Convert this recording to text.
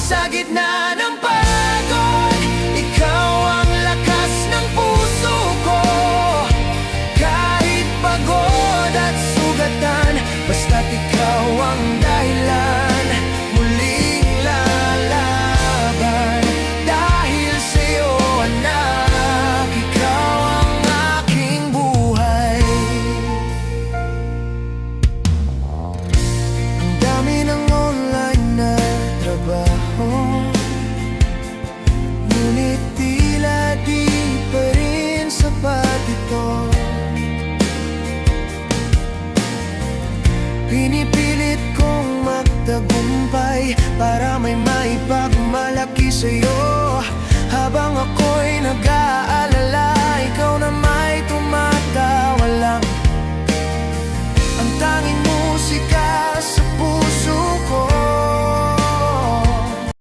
Sa gitna ng pagod, ikaw ang lakas ng puso ko. Kahit pagod at sugatan, basta't ikaw ang dahilan. Muling lalaban dahil sa'yo, anak. Ikaw ang aking buhay. Ang dami ng online na trabaho, ngunit tila di pa rin sapat ito. Pinipilit kong magtagumpay para may maipagmalaki sa'yo, habang ako'y